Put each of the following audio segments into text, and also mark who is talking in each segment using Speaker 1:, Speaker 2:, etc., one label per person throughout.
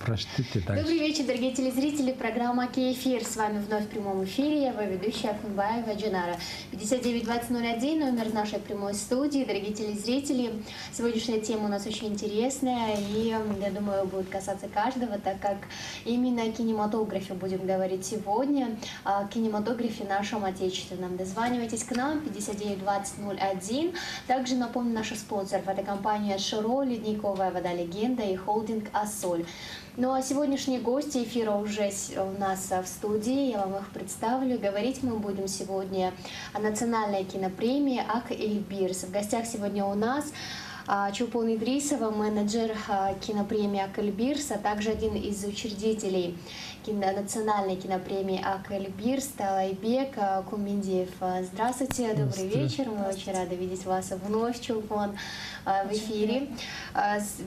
Speaker 1: Прочтите дальше.
Speaker 2: Добрый вечер, дорогие телезрители. Программа «Кефир». С вами вновь в прямом эфире. Я его ведущая Акунбаева Джанара. 59-20-01, номер нашей прямой студии. Дорогие телезрители, сегодняшняя тема у нас очень интересная. И, я думаю, будет касаться каждого, так как именно о кинематографе будем говорить сегодня. О кинематографе нашем отечественном. Дозванивайтесь к нам 59-20-01. Также напомню наших спонсоров. Это компания «Широ», «Ледниковая вода Легенда» и холдинг «Ассоль». Ну а сегодняшние гости эфира уже у нас в студии, я вам их представлю. Говорить мы будем сегодня о национальной кинопремии «Ак Эльбирс». В гостях сегодня у нас Чулпон Идрисова, менеджер кинопремии «Ак Эльбирс», а также один из учредителей национальной кинопремии «Ак Эльбирс» Талайбек Куминдиев. Здравствуйте, добрый вечер. Мы очень рады видеть вас вновь, Чулпон, в эфире.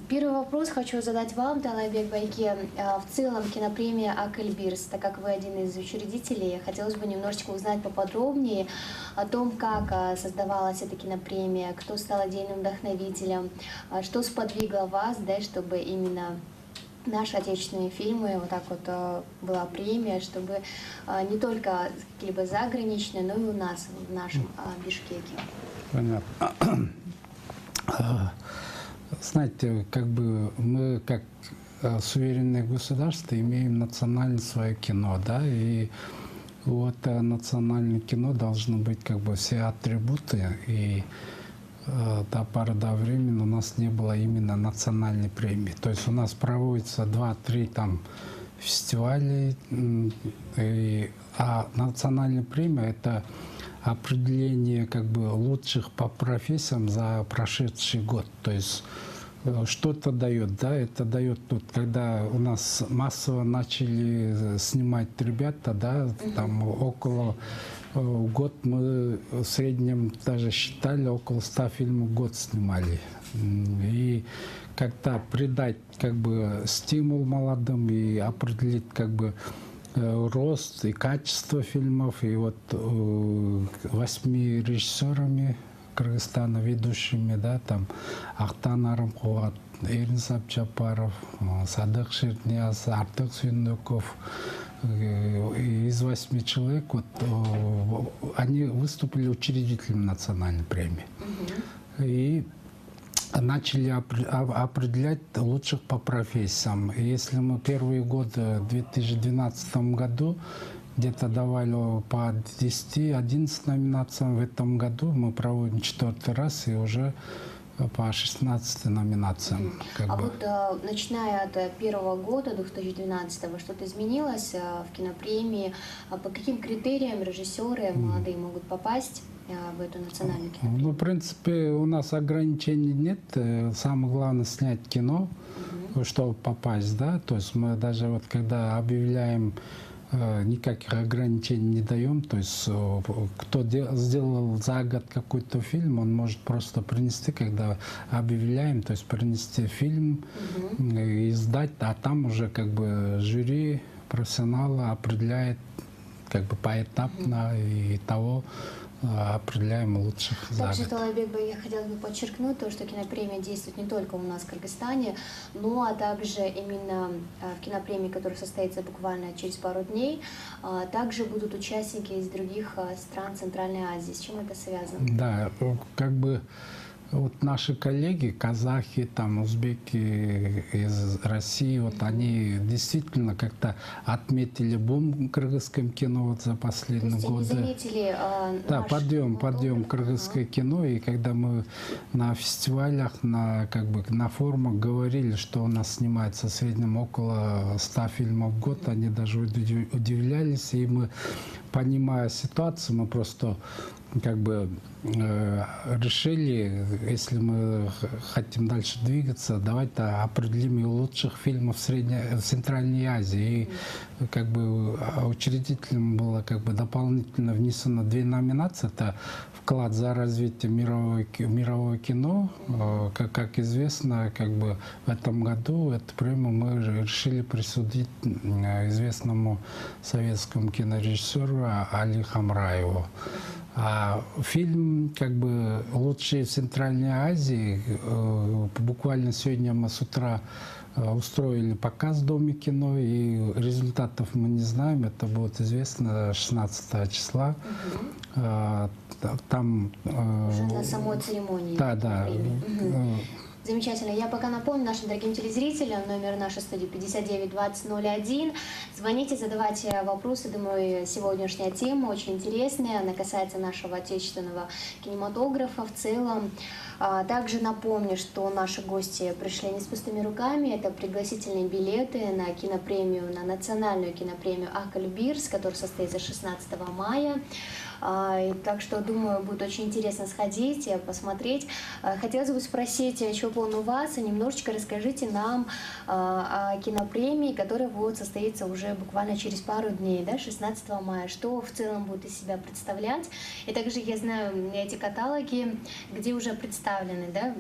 Speaker 2: Первый вопрос хочу задать вам, Талайбек Байке. В целом кинопремия «Ак Эльбирс», так как вы один из учредителей, хотелось бы немножечко узнать поподробнее о том, как создавалась эта кинопремия, кто стал идейным вдохновителем, что сподвигло вас, да, чтобы именно наши отечественные фильмы, вот так вот была премия, чтобы не только какие-либо заграничные, но и у нас, в нашем Бишкеке.
Speaker 1: Понятно. Знаете, как бы мы, как суверенное государство, имеем национальное свое кино, да, и вот национальное кино должно быть как бы все атрибуты, и до поры до времени у нас не было именно национальной премии. То есть у нас проводится 2-3 там фестиваля, а национальная премия — это определение как бы лучших по профессиям за прошедший год. То есть что-то дает, да, это дает тут, когда у нас массово начали снимать ребята, да, там около год мы в среднем даже считали, около 100 фильмов в год снимали. И как-то придать как бы стимул молодым и определить как бы рост и качество фильмов. И вот 8 режиссерами Кыргызстана ведущими, да, там Ахтан Арымкулат, Эрнис Абджапаров, Садык Шернияз, Артык Сүйүнөков. Из 8 человек вот, они выступили учредителями национальной премии. И начали определять лучших по профессиям. И если мы первые годы в 2012 году где-то давали по 10-11 номинациям, в этом году мы проводим 4-й раз и уже по 16 номинациям.
Speaker 2: Вот начиная от первого года, 2012-го, что-то изменилось в кинопремии? По каким критериям режиссеры молодые могут попасть в эту национальную кинопремию?
Speaker 1: Ну, в принципе, у нас ограничений нет. Самое главное — снять кино, чтобы попасть, да. То есть мы даже вот когда объявляем, никаких ограничений не даем. То есть кто сделал за год какой-то фильм, он может просто принести, когда объявляем, то есть принести фильм, и сдать, а там уже как бы жюри, профессионалы определяет как бы поэтапно и того определяем лучших за
Speaker 2: Также,
Speaker 1: год.
Speaker 2: Талайбек, я хотела бы подчеркнуть то, что кинопремия действует не только у нас в Кыргызстане, но а также именно в кинопремии, которая состоится буквально через пару дней, также будут участники из других стран Центральной Азии. С чем это связано?
Speaker 1: Да, как бы вот наши коллеги, казахи, там, узбеки из России, вот они действительно как-то отметили бум в кыргызском кино вот за последние годы.
Speaker 2: Заметили,
Speaker 1: да, подъем кыргызское кино, и когда мы на фестивалях, как бы на форумах говорили, что у нас снимается в среднем около 100 фильмов в год, они даже удивлялись, и мы, понимая ситуацию, мы просто как бы решили, если мы хотим дальше двигаться, давайте определим и лучших фильмов в Центральной Азии. И как бы учредителем было как бы дополнительно внесено 2 номинации. Это вклад за развитие мирового кино. Как известно, как бы в этом году эту премию мы решили присудить известному советскому кинорежиссеру Али Хамраеву. А фильм как бы лучший в Центральной Азии. Буквально сегодня мы с утра устроили показ в Доме кино, и результатов мы не знаем, это будет известно 16 числа. Там...
Speaker 2: Уже на самой церемонии.
Speaker 1: Да, да.
Speaker 2: Замечательно. Я пока напомню нашим дорогим телезрителям, номер нашей студии 592001. Звоните, задавайте вопросы. Думаю, сегодняшняя тема очень интересная. Она касается нашего отечественного кинематографа в целом. Также напомню, что наши гости пришли не с пустыми руками. Это пригласительные билеты на кинопремию, на национальную кинопремию «Акальбирс», которая состоится 16 мая. Так что, думаю, будет очень интересно сходить, посмотреть. Хотелось бы спросить, Чоплан, у вас, немножечко расскажите нам о кинопремии, которая будет состояться уже буквально через пару дней, да, 16 мая. Что в целом будет из себя представлять? И также я знаю эти каталоги, где уже представлены, да,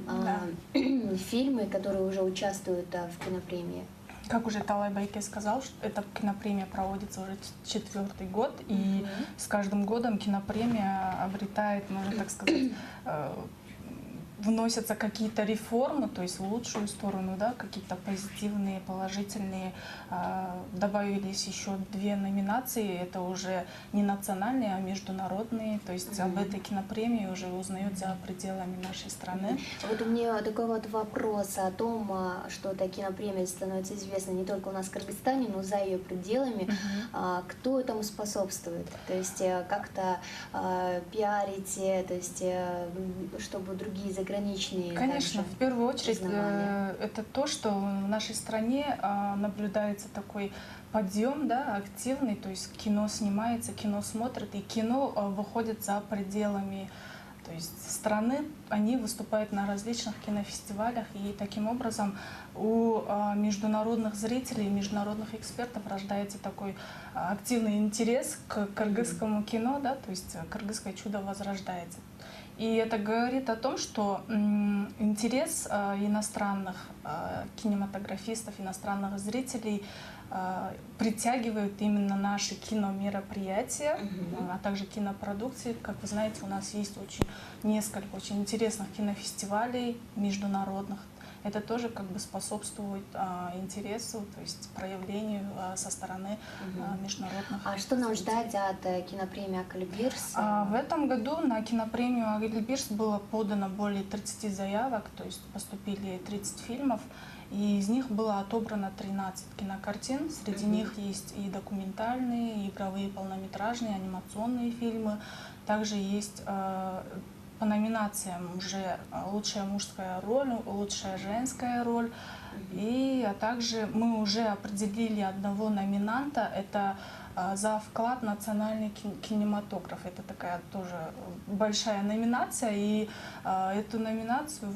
Speaker 2: фильмы, которые уже участвуют в кинопремии.
Speaker 3: Как уже Талай Байке сказал, эта кинопремия проводится уже 4-й год, и с каждым годом кинопремия обретает, можно так сказать, вносятся какие-то реформы, то есть в лучшую сторону, да, какие-то позитивные, положительные. Добавились еще 2 номинации, это уже не национальные, а международные, то есть об этой кинопремии уже узнают за пределами нашей страны.
Speaker 2: Вот у меня такой вот вопрос о том, что эта кинопремия становится известна не только у нас в Кыргызстане, но за ее пределами. Кто этому способствует? То есть как-то пиарите, то есть чтобы другие заграничные...
Speaker 3: Конечно, в первую очередь это то, что в нашей стране наблюдается такой подъем, да, активный, то есть кино снимается, кино смотрят, и кино выходит за пределами, то есть страны, они выступают на различных кинофестивалях, и таким образом у международных зрителей, международных экспертов рождается такой активный интерес к кыргызскому кино, да, то есть кыргызское чудо возрождается. И это говорит о том, что интерес иностранных кинематографистов, иностранных зрителей притягивают именно наши киномероприятия, а также кинопродукции. Как вы знаете, у нас есть несколько очень интересных кинофестивалей международных. Это тоже как бы способствует интересу, то есть проявлению со стороны международных.
Speaker 2: А что нам ждать от кинопремии «Акальбирс»?
Speaker 3: В этом году на кинопремию «Акальбирс» было подано более 30 заявок, то есть поступили 30 фильмов, и из них было отобрано 13 кинокартин. Среди них есть и документальные, и игровые, полнометражные, анимационные фильмы. Также есть по номинациям уже лучшая мужская роль, лучшая женская роль. А также мы уже определили одного номинанта, это за вклад в национальный кинематограф. Это такая тоже большая номинация, и эту номинацию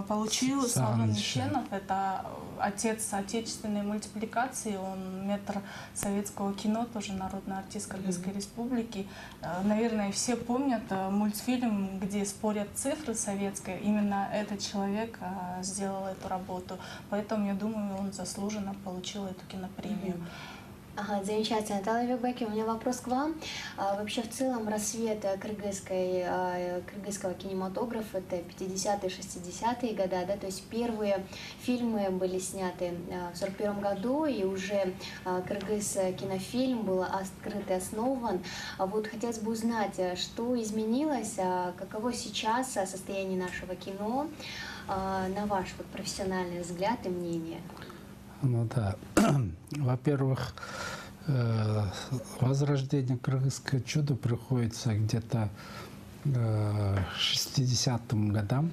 Speaker 3: получил Салман Ишенов. Это отец отечественной мультипликации, он метр советского кино, тоже народный артист Кыргызской республики. Наверное, все помнят мультфильм, где спорят цифры советские. Именно этот человек сделал эту работу. Поэтому, я думаю, он заслуженно получил эту кинопремию.
Speaker 2: Ага, замечательно. Талай Бекбеки, у меня вопрос к вам. Вообще, в целом, рассвет кыргызского кинематографа — это 50-е, 60-е годы, да, то есть первые фильмы были сняты в 1941 году, и уже кыргыз кинофильм был открыт и основан. Вот хотелось бы узнать, что изменилось, каково сейчас состояние нашего кино, на ваш профессиональный взгляд и мнение?
Speaker 1: Ну да, во-первых, возрождение кыргызского чуда приходится где-то 60-м годам.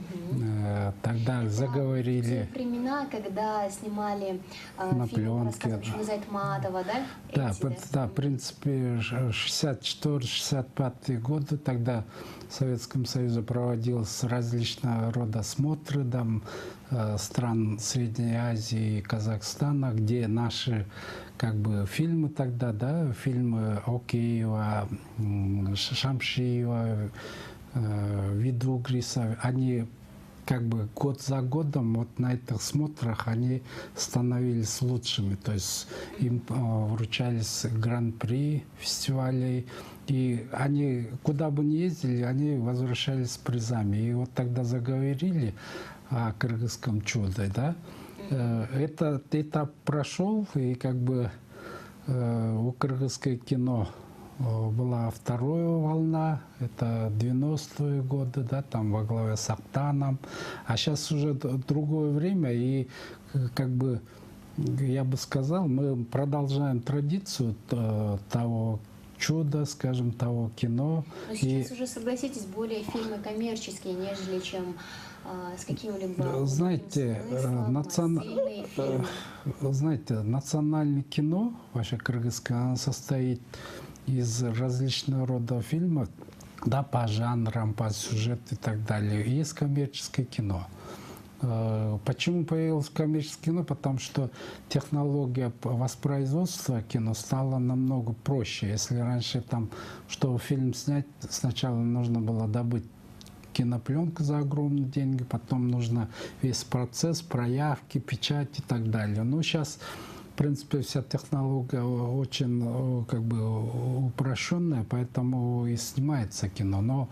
Speaker 1: Тогда заговорили...
Speaker 2: Те времена, когда снимали
Speaker 1: на пленке.
Speaker 2: Айтматова, да?
Speaker 1: Да, в принципе, 64-65 годы, тогда в Советском Союзе проводились различного рода смотры там, стран Средней Азии и Казахстана, где наши как бы фильмы тогда, да, фильмы Океева, Шамшиева, Видугриса, они как бы год за годом вот на этих смотрах они становились лучшими, то есть им вручались гран-при фестивалей, и они куда бы ни ездили, они возвращались с призами. И вот тогда заговорили о кыргызском чуде, да. Этот этап прошел, и как бы у кыргызского кино была вторая волна, это 90-е годы, да, там во главе с Актаном, а сейчас уже другое время, и как бы, я бы сказал, мы продолжаем традицию того чуда, скажем, того кино.
Speaker 2: Но сейчас уже, согласитесь, более фильмы коммерческие, нежели чем с каким-либо
Speaker 1: знаете,
Speaker 2: сильные фильмы.
Speaker 1: знаете, национальное кино, ваше кыргызское, оно состоит из различного рода фильмов, да, по жанрам, по сюжету и так далее. И есть коммерческое кино. Почему появилось коммерческое кино? Потому что технология воспроизводства кино стала намного проще. Если раньше там, чтобы фильм снять, сначала нужно было добыть кинопленку за огромные деньги, потом нужно весь процесс, проявки, печать и так далее. Но сейчас, в принципе, вся технология очень как бы упрощенная, поэтому и снимается кино. Но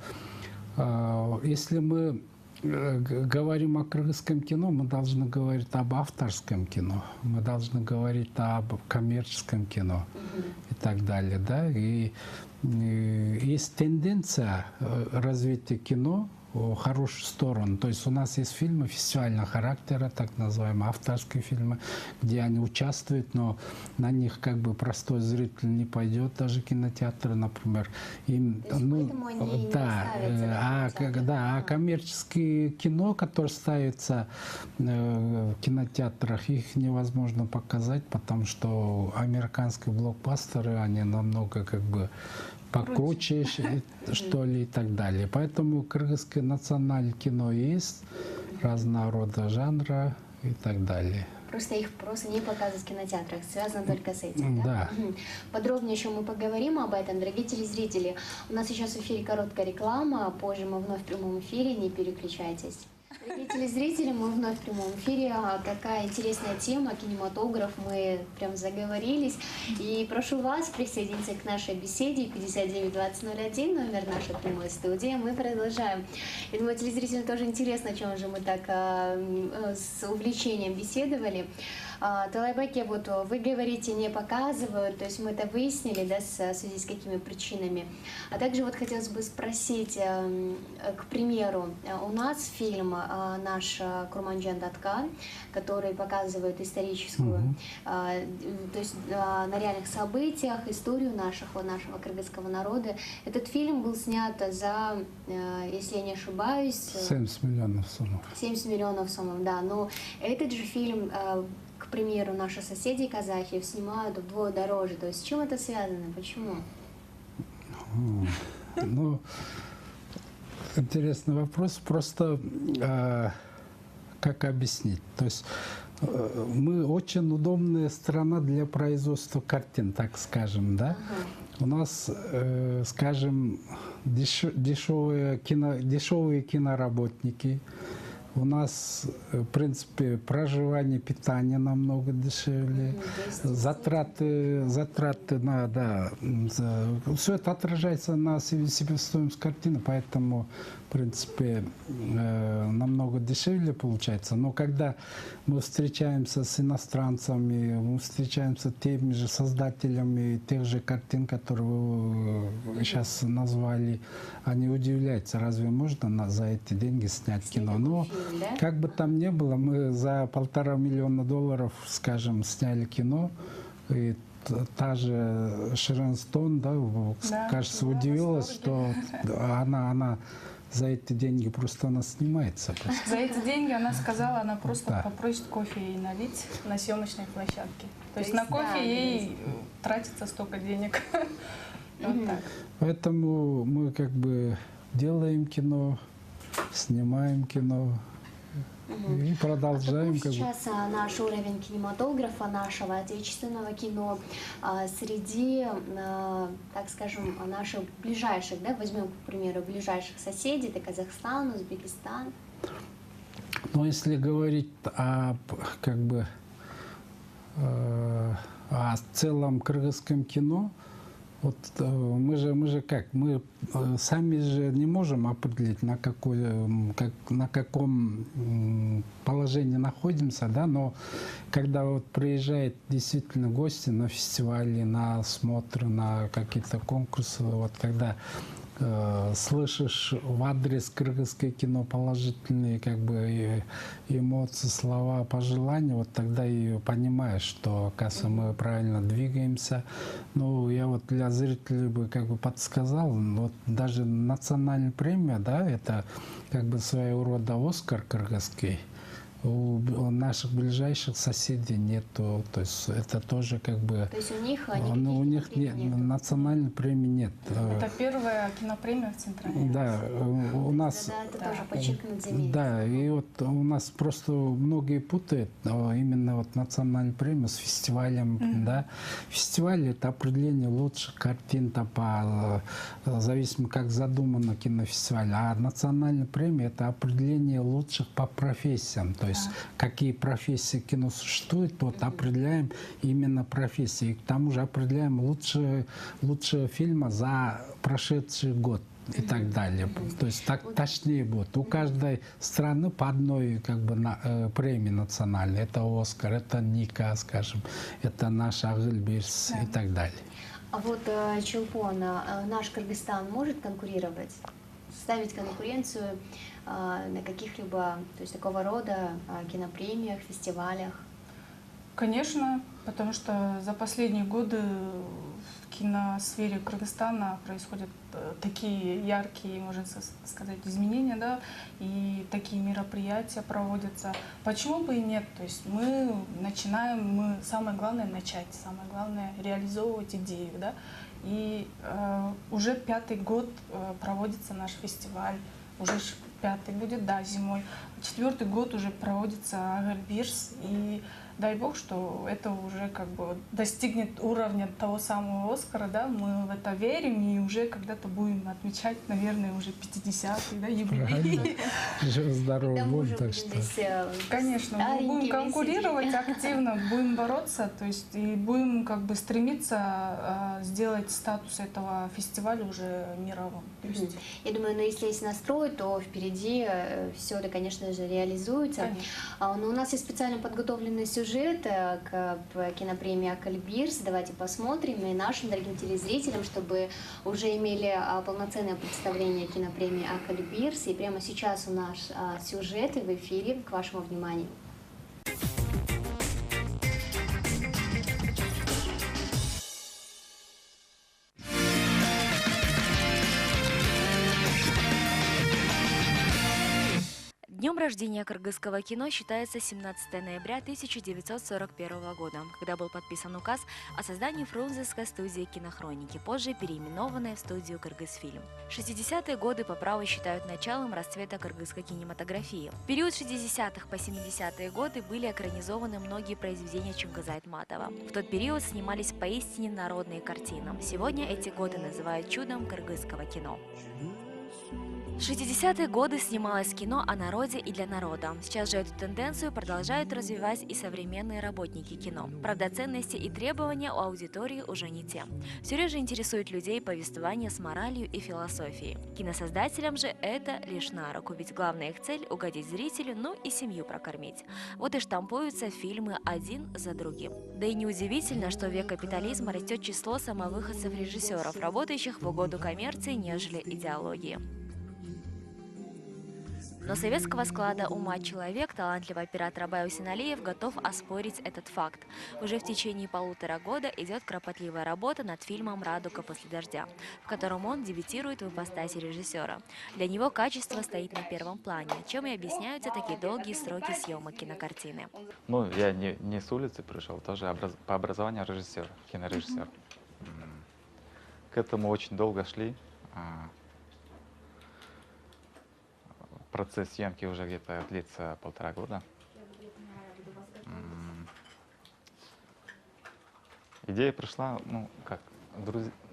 Speaker 1: если мы говорим о кыргызском кино, мы должны говорить об авторском кино, мы должны говорить об коммерческом кино и так далее. Да? И есть тенденция развития кино в хорошую сторону. То есть у нас есть фильмы фестивального характера, так называемые авторские фильмы, где они участвуют, но на них как бы простой зритель не пойдет, даже кинотеатры, например. Им,
Speaker 2: поэтому они не ставятся
Speaker 1: а коммерческое кино, которое ставится в кинотеатрах, их невозможно показать, потому что американские блокбастеры, они намного как бы покруче, что ли, и так далее. Поэтому кыргызское национальное кино есть, разного рода жанра и так далее.
Speaker 2: Просто их просто не показывают в кинотеатрах, связано только с этим,
Speaker 1: да?
Speaker 2: Подробнее еще мы поговорим об этом. Дорогие телезрители, у нас сейчас в эфире короткая реклама, позже мы вновь в прямом эфире, не переключайтесь. Дорогие телезрители, мы вновь в прямом эфире. Такая интересная тема, кинематограф, мы прям заговорились. И прошу вас присоединиться к нашей беседе 592001, номер нашей прямой студии. Мы продолжаем. Я думаю, телезрителям тоже интересно, о чем же мы так с увлечением беседовали. Талайбеке, вот вы говорите, не показывают, то есть мы это выяснили, да, в связи с какими причинами. А также вот хотелось бы спросить, к примеру, у нас фильм наш Курманджан Датка, который показывает историческую, то есть на реальных событиях, историю нашего кыргызского народа. Этот фильм был снят за, если я не ошибаюсь...
Speaker 1: 70 миллионов сомов.
Speaker 2: 70 миллионов сомов, да. Но этот же фильм... К примеру, наши соседи казахи снимают вдвое дороже. То есть с чем это связано? Почему?
Speaker 1: Ну, интересный вопрос. Просто как объяснить? То есть мы очень удобная страна для производства картин, так скажем, да? У нас, скажем, дешевые киноработники. У нас, в принципе, проживание, питание намного дешевле, затраты на, да, все это отражается на себестоимость картины, поэтому, в принципе, намного дешевле получается. Но когда мы встречаемся с иностранцами, мы встречаемся с теми же создателями тех же картин, которые вы сейчас назвали, они удивляются, разве можно за эти деньги снять кино? Но как бы там ни было, мы за $1,5 миллиона, скажем, сняли кино, и та же Шерон Стоун, да, кажется, удивилась, что она за эти деньги просто она снимается. Просто.
Speaker 3: За эти деньги она сказала, она просто попросит кофе ей налить на съемочной площадке. То есть на кофе ей тратится столько денег. Вот так.
Speaker 1: Поэтому мы как бы делаем кино, снимаем кино. И продолжаем.
Speaker 2: Какой сейчас наш уровень кинематографа, нашего отечественного кино среди, так скажем, наших ближайших, да, возьмем, к примеру, ближайших соседей, это Казахстан, Узбекистан?
Speaker 1: Но если говорить о, как бы, о целом кыргызском кино, Вот мы же как, мы сами же не можем определить, на каком положении находимся, да, но когда вот приезжают действительно гости на фестивали, на осмотры, на какие-то конкурсы, вот когда слышишь в адрес кыргызское кино положительные как бы эмоции, слова, пожелания, вот тогда и понимаешь, что, оказывается, мы правильно двигаемся. Ну, я вот для зрителей бы как бы подсказал, вот даже национальная премия, да, это как бы своего рода Оскар кыргызский. У наших ближайших соседей нету, то есть это тоже как бы...
Speaker 2: То есть у них
Speaker 1: у них национальной премии нет.
Speaker 3: Это первая кинопремия в Центральной
Speaker 1: Да,
Speaker 3: Азии.
Speaker 1: у нас...
Speaker 2: Да, это тоже подчеркнуть заметить.
Speaker 1: Да, и вот у нас просто многие путают именно вот национальную премию с фестивалем, да. Фестиваль — это определение лучших картин, по зависимо как задумано кинофестиваль, а национальная премия — это определение лучших по профессиям, то есть какие профессии кино существуют, вот определяем именно профессии, и к тому же определяем лучшие фильмы за прошедший год и так далее. То есть так точнее будет. У каждой страны по одной как бы премии национальной. Это Оскар, это Ника, скажем, это наш Агылбирс и так далее.
Speaker 2: А вот Чулпон, наш Кыргызстан может конкурировать, ставить конкуренцию на каких-либо, то есть такого рода кинопремиях, фестивалях?
Speaker 3: Конечно, потому что за последние годы в киносфере Кыргызстана происходят такие яркие, можно сказать, изменения, да, и такие мероприятия проводятся. Почему бы и нет? То есть мы начинаем, самое главное начать, самое главное реализовывать идею, да, и уже 5-й год проводится наш фестиваль, уже 5-й будет, да, зимой. 4-й год уже проводится Агылбирс, и дай бог, что это уже как бы достигнет уровня того самого Оскара, да, мы в это верим и уже когда-то будем отмечать, наверное, уже 50-й, да, юбилей.
Speaker 1: Здорово будет, так что...
Speaker 3: Конечно, мы будем конкурировать активно, будем бороться, то есть и будем как бы стремиться сделать статус этого фестиваля уже мировым.
Speaker 2: Я думаю, если есть настрой, то впереди все это, конечно же, реализуется. Но у нас есть специально подготовленный сюжет к кинопремии Агылбирс. Давайте посмотрим и нашим дорогим телезрителям, чтобы уже имели полноценное представление кинопремии Агылбирс. И прямо сейчас у нас сюжеты в эфире к вашему вниманию.
Speaker 4: Днем рождения кыргызского кино считается 17 ноября 1941 года, когда был подписан указ о создании Фрунзенской студии кинохроники, позже переименованной в студию «Кыргызфильм». 60-е годы по праву считают началом расцвета кыргызской кинематографии. В период 60-х по 70-е годы были экранизованы многие произведения Чунгыза Айтматова. В тот период снимались поистине народные картины. Сегодня эти годы называют чудом кыргызского кино. В 60-е годы снималось кино о народе и для народа. Сейчас же эту тенденцию продолжают развивать и современные работники кино. Правда, ценности и требования у аудитории уже не те. Все реже интересует людей повествование с моралью и философией. Киносоздателям же это лишь на руку, ведь главная их цель – угодить зрителю, ну и семью прокормить. Вот и штампуются фильмы один за другим. Да и неудивительно, что в век капитализма растет число самовыходцев-режиссеров, работающих в угоду коммерции, нежели идеологии. Но советского склада ума человек, талантливый оператор Абай Усиналиев, готов оспорить этот факт. Уже в течение 1,5 года идет кропотливая работа над фильмом «Радуга после дождя», в котором он дебютирует в ипостаси режиссера. Для него качество стоит на первом плане, чем и объясняются такие долгие сроки съемок кинокартины.
Speaker 5: Ну, я не с улицы пришел, тоже по образованию режиссер, кинорежиссер. К этому очень долго шли. Процесс съемки уже где-то длится 1,5 года. Идея пришла, ну, как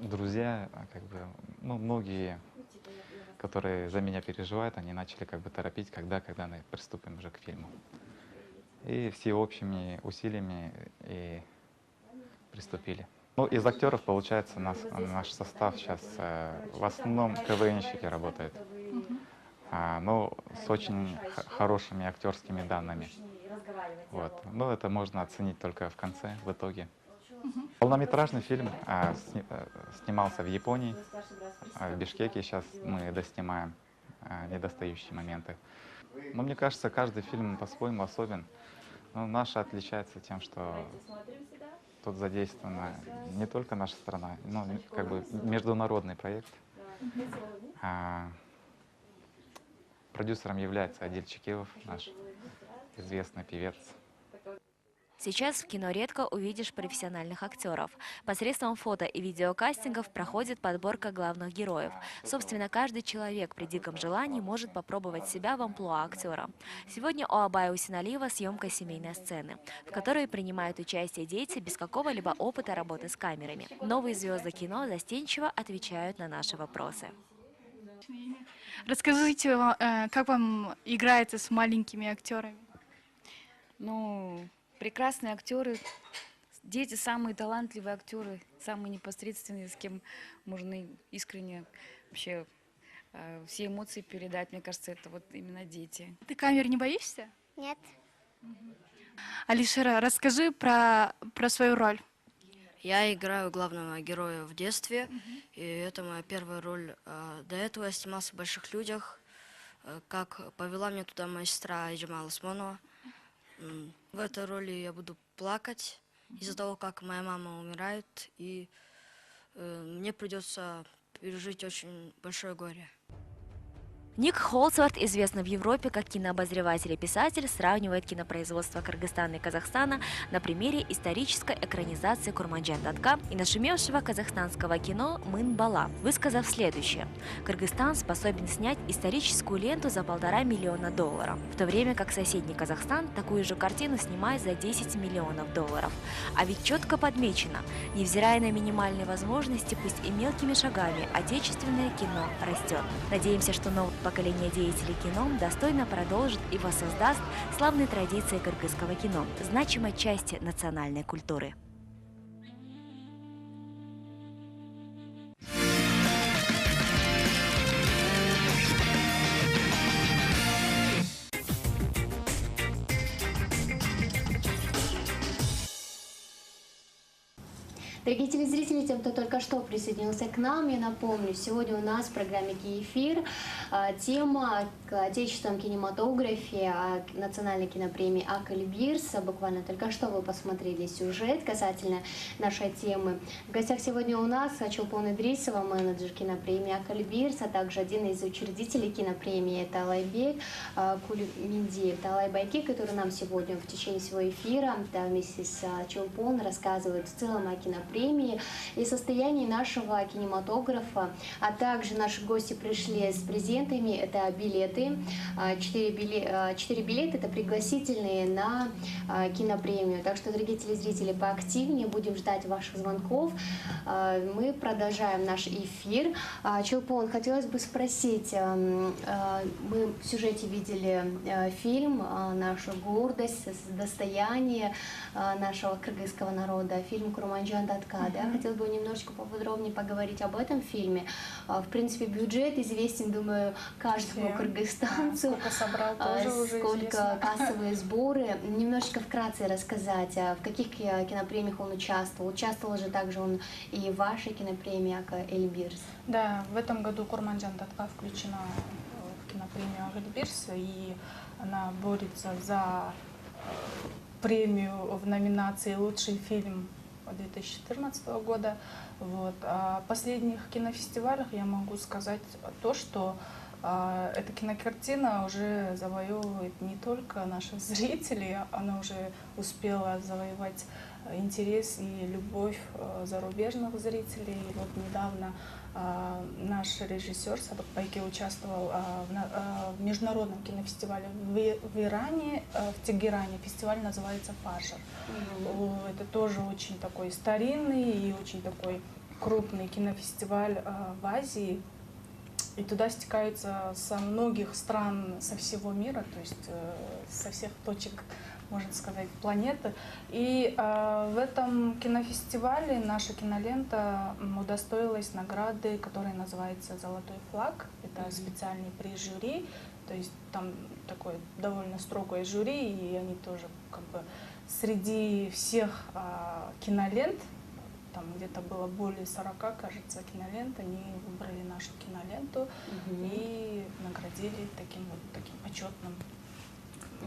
Speaker 5: друзья, как бы, ну, многие, которые за меня переживают, они начали как бы торопить, когда мы приступим уже к фильму. И все общими усилиями и приступили. Ну, из актеров, получается, наш состав сейчас в основном КВНщики работают. Но с очень хорошими актерскими данными. Вот. Но это можно оценить только в конце, в итоге. Полнометражный фильм снимался в Японии, в Бишкеке сейчас мы доснимаем недостающие моменты. Но мне кажется, каждый фильм по-своему особен. Но наш отличается тем, что тут задействована не только наша страна, но как бы международный проект. Продюсером является Адиль Чекилов, наш известный певец.
Speaker 4: Сейчас в кино редко увидишь профессиональных актеров. Посредством фото и видеокастингов проходит подборка главных героев. Собственно, каждый человек при диком желании может попробовать себя в амплуа актера. Сегодня у Абая Усиналиева съемка семейной сцены, в которой принимают участие дети без какого-либо опыта работы с камерами. Новые звезды кино застенчиво отвечают на наши вопросы.
Speaker 6: Расскажите, как вам играется с маленькими актерами?
Speaker 7: Ну, прекрасные актеры, дети самые талантливые актеры, самые непосредственные, с кем можно искренне вообще все эмоции передать. Мне кажется, это вот именно дети.
Speaker 6: Ты камер не боишься?
Speaker 8: Нет.
Speaker 6: Алишера, расскажи про свою роль.
Speaker 8: Я играю главного героя в детстве, и это моя первая роль. До этого я снимался в «Больших людях», как повела меня туда моя сестра Иджамал Осмонова. В этой роли я буду плакать из-за того, как моя мама умирает, и мне придется пережить очень большое горе.
Speaker 4: Ник Холсворт, известный в Европе как кинообозреватель и писатель, сравнивает кинопроизводство Кыргызстана и Казахстана на примере исторической экранизации Курманджан-Датка и нашумевшего казахстанского кино «Мын Бала», высказав следующее. Кыргызстан способен снять историческую ленту за $1,5 миллиона, в то время как соседний Казахстан такую же картину снимает за $10 миллионов. А ведь четко подмечено, невзирая на минимальные возможности, пусть и мелкими шагами, отечественное кино растет. Надеемся, что новое поколение деятелей кино достойно продолжит и воссоздаст славные традиции кыргызского кино, значимой части национальной культуры.
Speaker 2: Дорогие телезрители, тем, кто только что присоединился к нам, я напомню, сегодня у нас в программе «Киэфир» тема к отечественном кинематографе, национальной кинопремии «Акальбирс». Буквально только что вы посмотрели сюжет касательно нашей темы. В гостях сегодня у нас Чулпон Идрисова, менеджер кинопремии «Акальбирс», а также один из учредителей кинопремии, это Алайбек Кулиминдиев, Талайбайки, который нам сегодня в течение всего эфира вместе с Чулпон рассказывает в целом о кинопремии и состоянии нашего кинематографа, а также наши гости пришли с презентами, это билеты, 4 билета, это пригласительные на кинопремию, так что, дорогие телезрители, поактивнее, будем ждать ваших звонков, мы продолжаем наш эфир. Чулпон, хотелось бы спросить, мы в сюжете видели фильм «Наша гордость», достояние нашего кыргызского народа, фильм «Курманджан-Датка». Да? Хотелось бы немножечко поподробнее поговорить об этом фильме. В принципе, бюджет известен, думаю, каждому кыргызстанцу.
Speaker 3: Сколько собрал, тоже уже
Speaker 2: сколько
Speaker 3: известно.
Speaker 2: кассовые сборы. Немножечко вкратце рассказать, в каких кинопремиях он участвовал. Участвовал же также он и в вашей кинопремии «Акальбирс».
Speaker 3: Да, в этом году Курманджан-Датка включена в кинопремию «Акальбирс», и она борется за премию в номинации «Лучший фильм» 2014 года. Вот. О последних кинофестивалях я могу сказать то, что эта кинокартина уже завоевывает не только наших зрителей, она уже успела завоевать интерес и любовь зарубежных зрителей. И вот недавно наш режиссер Садык Байки участвовал в международном кинофестивале в Иране, в Тегеране. Фестиваль называется «Фаджр». Это тоже очень такой старинный и очень такой крупный кинофестиваль в Азии. И туда стекаются со многих стран, со всего мира, то есть со всех точек можно сказать, планеты. И в этом кинофестивале наша кинолента удостоилась награды, которая называется «Золотой флаг». Это специальный приз жюри, то есть там такое довольно строгое жюри, и они тоже как бы среди всех кинолент, там где-то было более 40, кажется, кинолент, они выбрали нашу киноленту и наградили таким почетным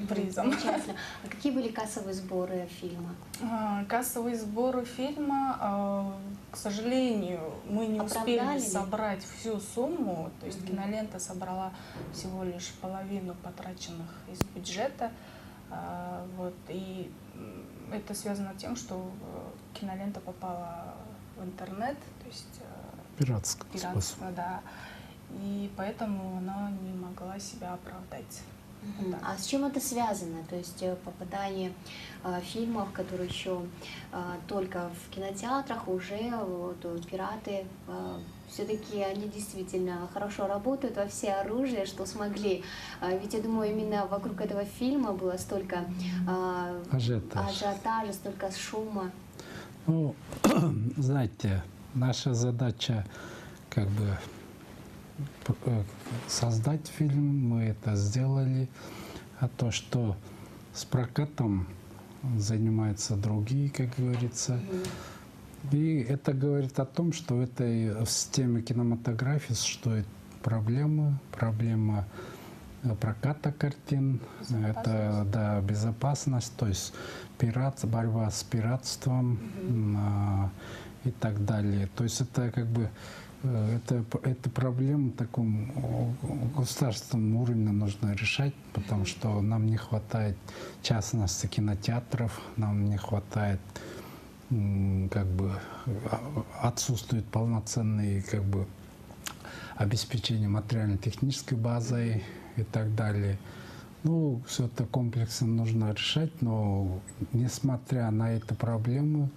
Speaker 3: призом.
Speaker 2: Замечательно. А какие были кассовые сборы фильма?
Speaker 3: Кассовые сборы фильма, к сожалению, мы не успели
Speaker 2: Оправдали ли?
Speaker 3: собрать всю сумму, то есть кинолента собрала всего лишь половину потраченных из бюджета. Вот, и это связано с тем, что кинолента попала в интернет, то есть пиратство, да, и поэтому она не могла себя оправдать. Вот так.
Speaker 2: А с чем это связано? То есть попадание фильмов, которые еще только в кинотеатрах, уже вот, пираты, все-таки они действительно хорошо работают во все оружие, что смогли. Ведь я думаю, именно вокруг этого фильма было столько ажиотажа, столько шума.
Speaker 1: Ну, знаете, наша задача как бы создать фильм, мы это сделали, а то, что с прокатом занимаются другие, как говорится. И это говорит о том, что в этой системе кинематографии существует проблема проката картин, это да, безопасность, то есть борьба с пиратством и так далее. То есть это как бы эту проблему на таком государственном уровне нужно решать, потому что нам не хватает, в частности, кинотеатров, нам не хватает, как бы отсутствует полноценное как бы обеспечение материально-технической базой и так далее. Ну, все это комплексно нужно решать, но несмотря на эту проблему,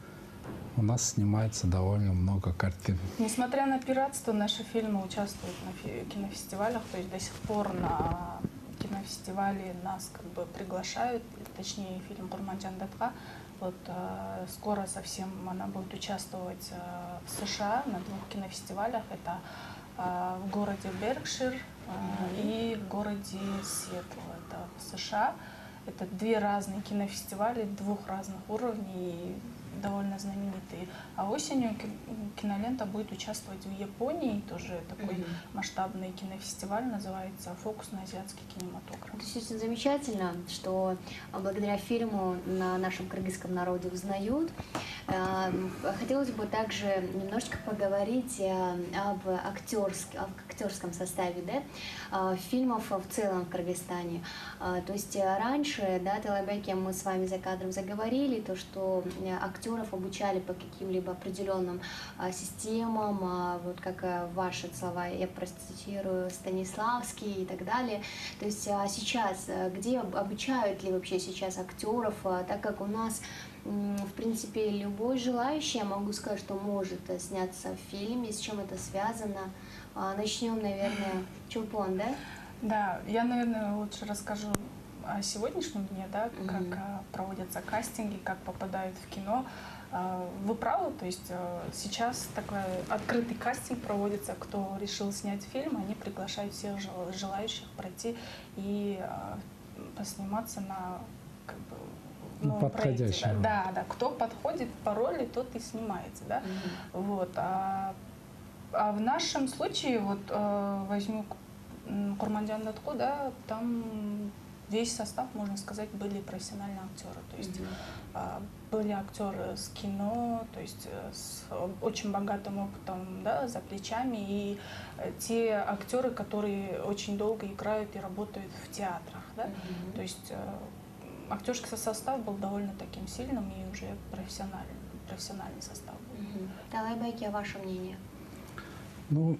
Speaker 1: у нас снимается довольно много картин.
Speaker 3: Несмотря на пиратство, наши фильмы участвуют на кинофестивалях, то есть до сих пор на кинофестивале нас как бы приглашают, точнее фильм «Курманджан Датха». Вот скоро совсем она будет участвовать в США на 2 кинофестивалях. Это в городе Беркшир и в городе Сиэтл, это в США. Это 2 разные кинофестиваля, 2 разных уровней, довольно знаменитые. А осенью кинолента будет участвовать в Японии, тоже такой масштабный кинофестиваль, называется «Фокус на азиатский кинематограф».
Speaker 2: Это действительно замечательно, что благодаря фильму на нашем кыргызском народе узнают. Хотелось бы также немножечко поговорить об актерском составе, да, фильмов в целом в Кыргызстане. То есть раньше, да, Талайбеке, мы с вами за кадром заговорили, то, что актеров обучали по каким-либо определенным системам, вот как ваши слова, я процитирую, Станиславский и так далее. То есть сейчас, где обучают ли вообще сейчас актеров, так как у нас, в принципе, любой желающий, я могу сказать, что может сняться в фильме, с чем это связано. Начнем, наверное, Чулпон, да?
Speaker 3: Да, я, наверное, лучше расскажу о сегодняшнем дне, да, как проводятся кастинги, как попадают в кино. Вы правы, то есть сейчас такой открытый кастинг проводится, кто решил снять фильм, они приглашают всех желающих пройти и посниматься на как бы,
Speaker 1: подходящего.
Speaker 3: Проекте. Да, кто подходит по роли, тот и снимается, да. Вот. А в нашем случае, вот возьму Курманджан Датху, да, там весь состав, можно сказать, были профессиональные актеры. То есть были актеры с кино, то есть с очень богатым опытом, да, за плечами, и те актеры, которые очень долго играют и работают в театрах. Да? То есть актерский состав был довольно таким сильным и уже профессиональный состав был.
Speaker 2: Талайбеке, а ваше мнение?
Speaker 1: Ну,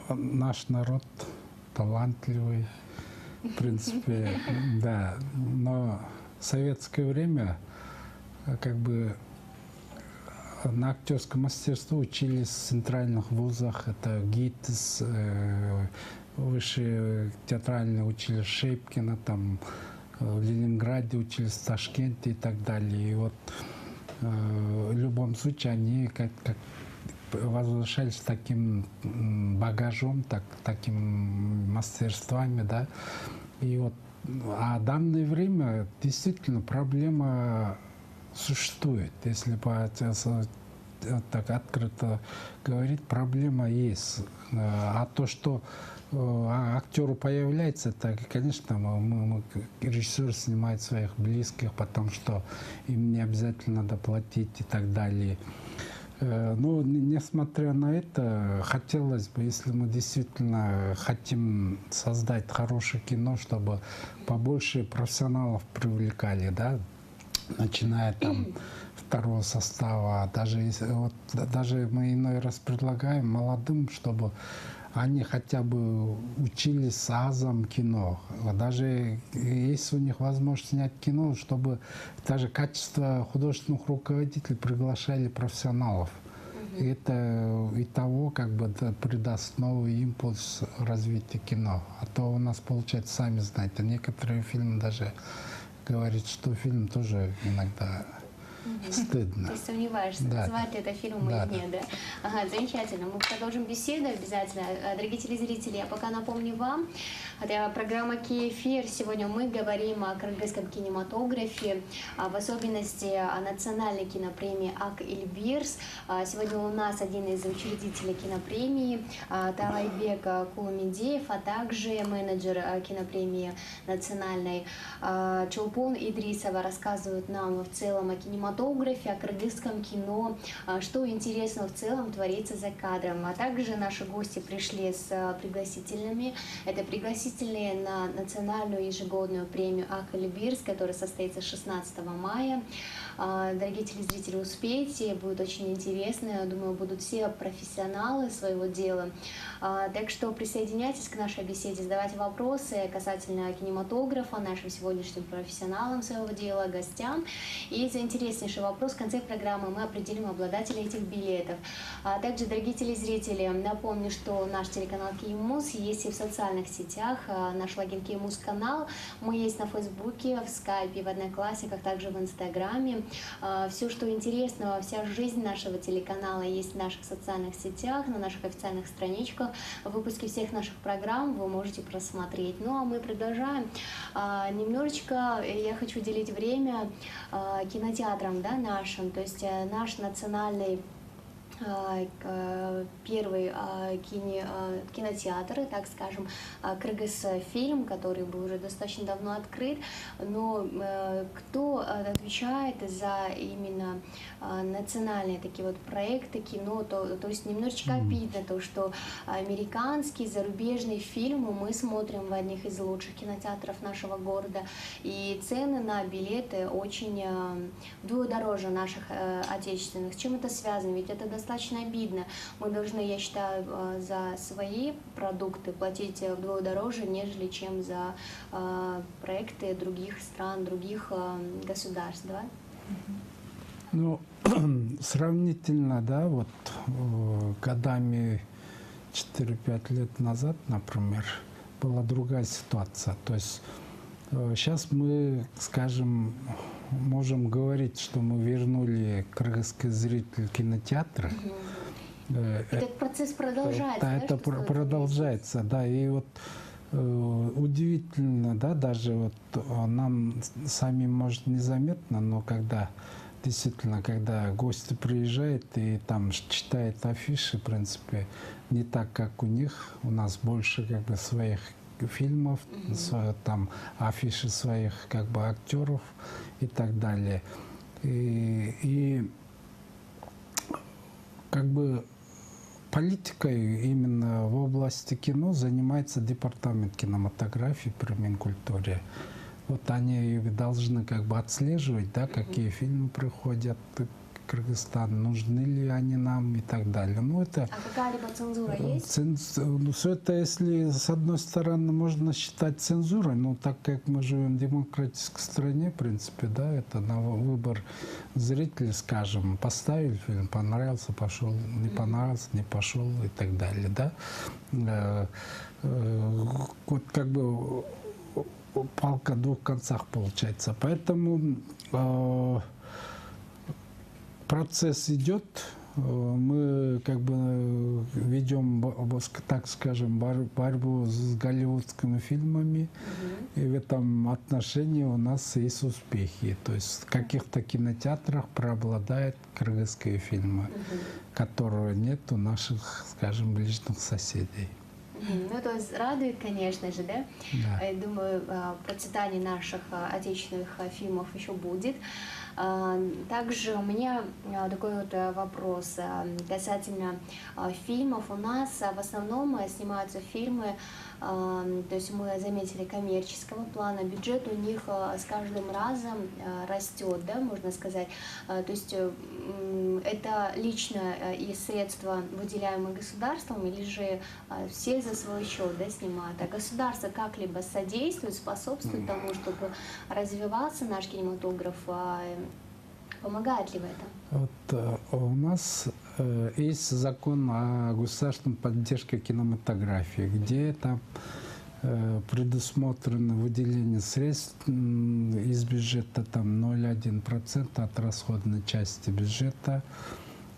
Speaker 1: наш народ талантливый, в принципе, да. Но в советское время как бы на актерском мастерстве учились в центральных вузах. Это ГИТИС, высшее театральное училище Шейпкина, там в Ленинграде учились, в Ташкенте и так далее. И вот в любом случае они как возвращались с таким багажом, таким мастерствами, да. И вот, а в данное время действительно проблема существует. Если так открыто говорить, проблема есть. А то, что актеру появляется, это, конечно, режиссер снимает своих близких, потому что им не обязательно надо платить и так далее. Но, несмотря на это, хотелось бы, если мы действительно хотим создать хорошее кино, чтобы побольше профессионалов привлекали, да, начиная там второго состава, даже мы иной раз предлагаем молодым, чтобы они хотя бы учились азам кино. Даже если у них возможность снять кино, чтобы даже качество художественных руководителей приглашали профессионалов. Это и того как бы придаст новый импульс развития кино. А то у нас получается, сами знаете, некоторые фильмы даже говорят, что фильм тоже иногда стыдно.
Speaker 2: Ты сомневаешься,
Speaker 1: Да.
Speaker 2: называть ли это фильмом
Speaker 1: Да,
Speaker 2: или нет, да? Ага, замечательно. Мы продолжим беседу обязательно. Дорогие телезрители, я пока напомню вам, это программа «Киефир». Сегодня мы говорим о кыргызском кинематографе, в особенности о национальной кинопремии «Ак Эльбирс». Сегодня у нас один из учредителей кинопремии Талайбек Кулумедеев, а также менеджер кинопремии национальной Чулпун Идрисова рассказывают нам в целом о кинематографе, о кыргызском кино, что интересного в целом творится за кадром. А также наши гости пришли с пригласительными. Это пригласительные на национальную ежегодную премию «Ак Эльбирс», которая состоится 16 мая. Дорогие телезрители, успейте, будет очень интересно. Я думаю, будут все профессионалы своего дела. Так что присоединяйтесь к нашей беседе, задавайте вопросы касательно кинематографа, нашим сегодняшним профессионалам своего дела, гостям. И за интереснейший вопрос в конце программы мы определим обладателя этих билетов. Также, дорогие телезрители, напомню, что наш телеканал Киемус есть и в социальных сетях. Наш логин Киемус канал. Мы есть на Фейсбуке, в Скайпе, в Одноклассниках, также в Инстаграме. Все, что интересного, вся жизнь нашего телеканала есть в наших социальных сетях, на наших официальных страничках. Выпуски всех наших программ вы можете просмотреть. Ну а мы продолжаем. Немножечко я хочу уделить время кинотеатрам, да, нашим, то есть наш национальный первый кинотеатр, так скажем, Кыргызфильм, который был уже достаточно давно открыт, но кто отвечает за именно национальные такие вот проекты кино, то есть немножечко обидно то, что американские, зарубежные фильмы мы смотрим в одних из лучших кинотеатров нашего города, и цены на билеты очень вдвое дороже наших отечественных. С чем это связано? Ведь это достаточно обидно. Мы должны, я считаю, за свои продукты платить вдвое дороже, нежели чем за проекты других стран, других государств, да?
Speaker 1: Ну, сравнительно, да, вот годами 4-5 лет назад, например, была другая ситуация. То есть сейчас мы, скажем, можем говорить, что мы вернули кыргызский зритель кинотеатра.
Speaker 2: Этот процесс продолжается,
Speaker 1: да? Это продолжается, да. И вот удивительно, да, даже вот нам самим, может, незаметно, но когда действительно, когда гости приезжают и там читают афиши, в принципе, не так, как у них, у нас больше как бы своих фильмов, там афиши своих как бы актеров и так далее. И как бы политикой именно в области кино занимается департамент кинематографии при Минкультуре. Вот они должны как бы отслеживать, да, какие фильмы приходят в Кыргызстан, нужны ли они нам и так далее. Ну, это,
Speaker 2: а какая-либо цензура есть?
Speaker 1: Все это, если с одной стороны можно считать цензурой, но так как мы живем в демократической стране, в принципе, да, это на выбор зрителя, скажем, поставили фильм, понравился, пошел, не понравился, не пошел и так далее, да. Вот как бы палка о двух концах получается. Поэтому процесс идет. Мы как бы ведем, так скажем, борьбу с голливудскими фильмами. И в этом отношении у нас есть успехи. То есть в каких-то кинотеатрах преобладают кыргызские фильмы, которых нет у наших, скажем, ближних соседей.
Speaker 2: Ну, то есть радует, конечно же, да?
Speaker 1: Да.
Speaker 2: Я думаю, процветание наших отечественных фильмов еще будет. Также у меня такой вот вопрос касательно фильмов. У нас в основном снимаются фильмы, то есть мы заметили, коммерческого плана. Бюджет у них с каждым разом растет, да, можно сказать. То есть это лично и средства, выделяемые государством, или же все за свой счет, да, снимают. А государство как-либо содействует, способствует тому, чтобы развивался наш кинематограф. Помогает ли в этом?
Speaker 1: Вот, у нас есть закон о государственной поддержке кинематографии, где там предусмотрено выделение средств из бюджета там 0,1% от расходной части бюджета.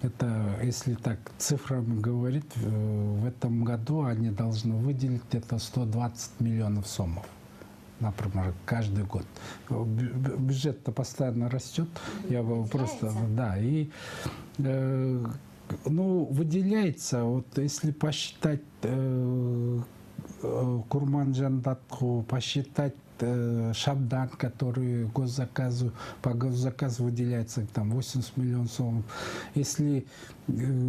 Speaker 1: Это, если так цифрами говорить, в этом году они должны выделить где-то 120 миллионов сомов. Например, каждый год. Бюджет-то постоянно растет. Я просто, да, и ну, выделяется, вот если посчитать Курманжандатху, посчитать Шабдан, который по госзаказу выделяется там 80 миллионов сомов. Если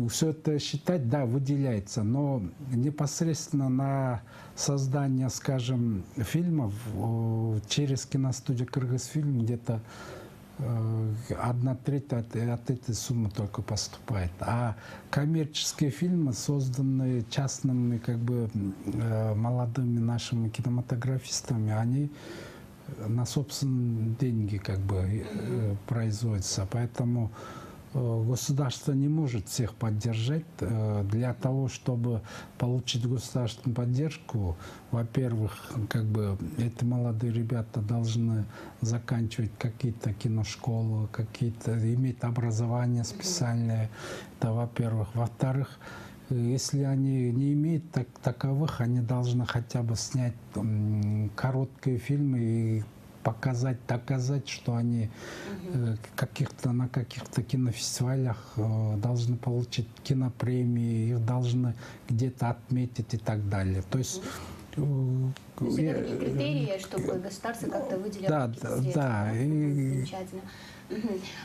Speaker 1: все это считать, да, выделяется, но непосредственно на создание, скажем, фильмов через киностудию «Кыргызфильм» где-то 1/3 от этой суммы только поступает. А коммерческие фильмы, созданные частными, как бы, молодыми нашими кинематографистами, они на собственные деньги, как бы, производятся. Поэтому государство не может всех поддержать. Для того, чтобы получить государственную поддержку, во-первых, как бы эти молодые ребята должны заканчивать какие-то киношколы, иметь образование специальное. Это во-первых. Во-вторых, если они не имеют таковых, они должны хотя бы снять короткие фильмы и доказать, что они на каких-то кинофестивалях должны получить кинопремии, их должны где-то отметить и так далее. То есть
Speaker 2: это такие критерии, чтобы государство как-то выделяло средства.
Speaker 1: Да.
Speaker 2: Замечательно.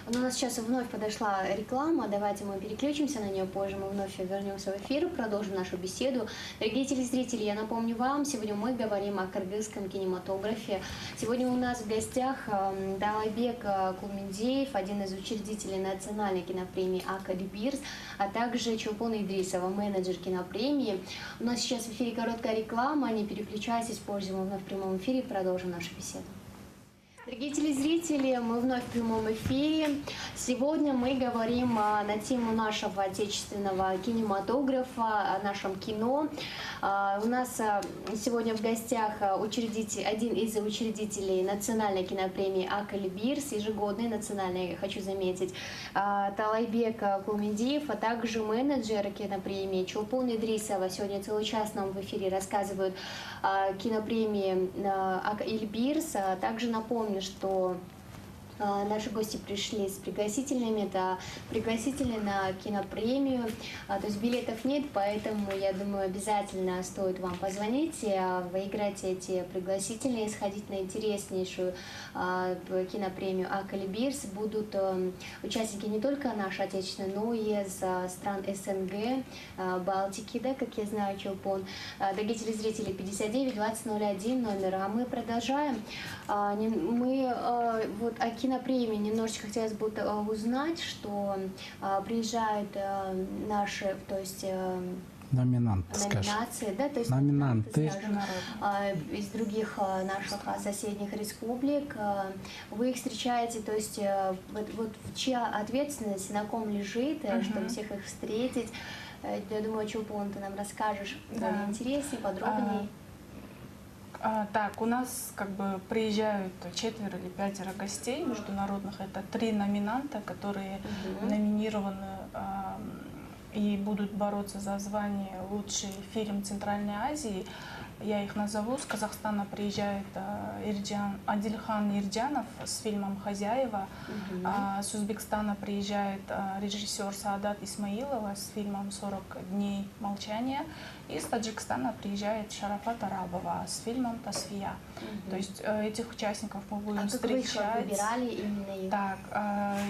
Speaker 2: У нас сейчас вновь подошла реклама, давайте мы переключимся на нее позже, мы вновь вернемся в эфир, продолжим нашу беседу. Дорогие телезрители, я напомню вам, сегодня мы говорим о кыргызском кинематографе. Сегодня у нас в гостях Таалайбек Кулмендеев, один из учредителей национальной кинопремии «Ак Эльбирс», а также Чулпон Идрисова, менеджер кинопремии. У нас сейчас в эфире короткая реклама, не переключайтесь, позже мы вновь в прямом эфире продолжим нашу беседу. Дорогие телезрители, мы вновь в прямом эфире. Сегодня мы говорим на тему нашего отечественного кинематографа, о нашем кино. У нас сегодня в гостях один из учредителей национальной кинопремии «Ак Эльбирс», ежегодной национальной, хочу заметить, Таалайбек Кулмендеев, а также менеджер кинопремии Чулпон Идрисова. Сегодня целый час нам в эфире рассказывают о кинопремии «Ак Эльбирс». Также напомню, что наши гости пришли с пригласительными, это пригласители на кинопремию, то есть билетов нет, поэтому, я думаю, обязательно стоит вам позвонить, выиграть эти пригласительные, сходить на интереснейшую кинопремию «Ак Эльбирс». Будут участники не только наши отечественные, но и из стран СНГ, Балтики, да, как я знаю, Чулпон. Дорогие телезрители, 59-20-01 номер, а мы продолжаем. Мы вот о кинопремии немножечко хотелось бы узнать, что приезжают наши, то есть номинации, да, то есть
Speaker 1: номинанты,
Speaker 2: из других наших соседних республик. Вы их встречаете, то есть вот чья ответственность, на ком лежит, чтобы всех их встретить. Я думаю, Чулпон, ты нам расскажешь более интереснее, подробнее.
Speaker 3: Так, у нас как бы приезжают 4 или 5 гостей международных. Это 3 номинанта, которые номинированы и будут бороться за звание «Лучший фильм Центральной Азии». Я их назову. С Казахстана приезжает Адильхан Ирдянов с фильмом «Хозяева». С Узбекистана приезжает режиссер Саадат Исмаилова с фильмом «40 дней молчания». И с Таджикистана приезжает Шарафат Арабова с фильмом «Тасфия». То есть этих участников мы будем встречать.
Speaker 2: Как вы их выбирали именно их?
Speaker 3: Так,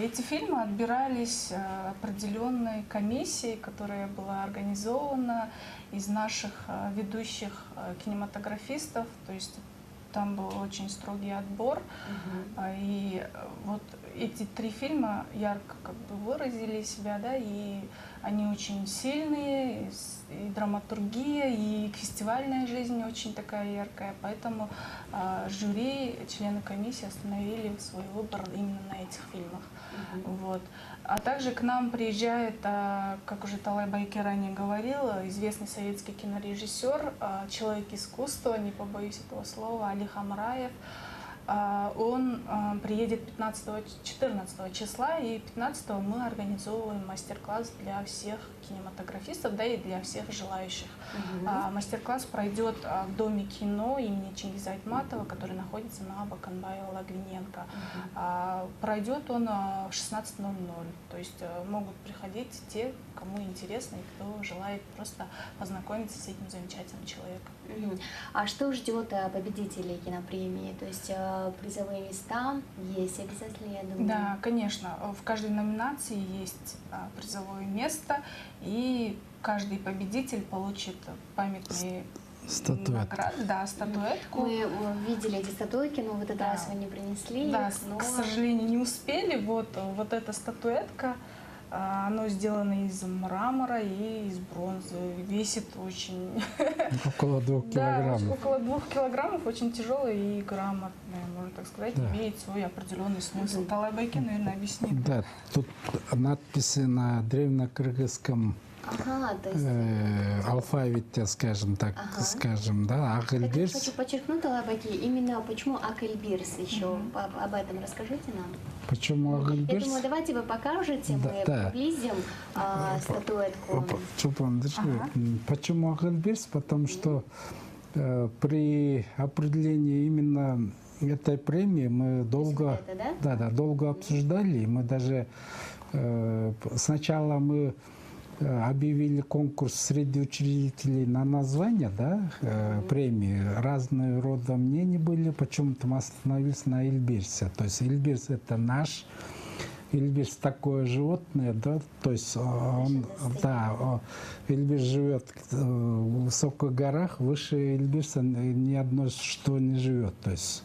Speaker 3: эти фильмы отбирались определенной комиссией, которая была организована из наших ведущих кинематографистов. То есть там был очень строгий отбор. И вот эти 3 фильма ярко как бы выразили себя, да, и они очень сильные, и драматургия, и фестивальная жизнь очень такая яркая. Поэтому жюри, члены комиссии остановили свой выбор именно на этих фильмах. Вот. А также к нам приезжает, как уже Талай Байке ранее говорила, известный советский кинорежиссер, человек искусства, не побоюсь этого слова, Али Хамраев. Он приедет 15-14 числа, и 15 мы организовываем мастер-класс для всех кинематографистов, да и для всех желающих. Мастер-класс пройдет в Доме кино имени Чингиза Айтматова, который находится на Баканбаева-Логвиненко. Пройдет он в 16:00, то есть могут приходить те, кому интересно и кто желает просто познакомиться с этим замечательным человеком.
Speaker 2: А что ждет победителей кинопремии? То есть призовые места есть обязательно, я думаю?
Speaker 3: Да, конечно. В каждой номинации есть призовое место, и каждый победитель получит памятные награды, да, статуэтку.
Speaker 2: Мы видели эти статуэтки, но в этот раз вы не принесли.
Speaker 3: Да,
Speaker 2: но...
Speaker 3: к сожалению, не успели. Вот эта статуэтка, оно сделано из мрамора и из бронзы. Весит очень...
Speaker 1: Около 2 килограммов.
Speaker 3: Да, около 2 килограммов, очень тяжелая и грамотная, можно так сказать,
Speaker 1: Да.
Speaker 3: имеет свой определенный смысл. Талай Байке, наверное, объяснит.
Speaker 1: Да, тут надписи на древнокыргызском
Speaker 2: то есть...
Speaker 1: алфавите, скажем так, скажем, да, Акельбирс.
Speaker 2: Хочу подчеркнуть, Талабаки, именно почему Акельбирс еще, об этом расскажите нам.
Speaker 1: Почему
Speaker 2: Я
Speaker 1: Акельбирс?
Speaker 2: думаю, давайте вы покажете, мы приблизим статуэтку.
Speaker 1: Почему Акельбирс? Потому что при определении именно этой премии мы долго, долго обсуждали. Мы даже сначала мы объявили конкурс среди учредителей на название, да, премии. Разные рода мнений были. Почему-то мы остановились на Эльбирсе. То есть Эльбирс — это наш. Эльбирс такое животное, да, то есть он, да, Эльбирс живет в высоких горах, выше Эльбирса ни одно что не живет. То есть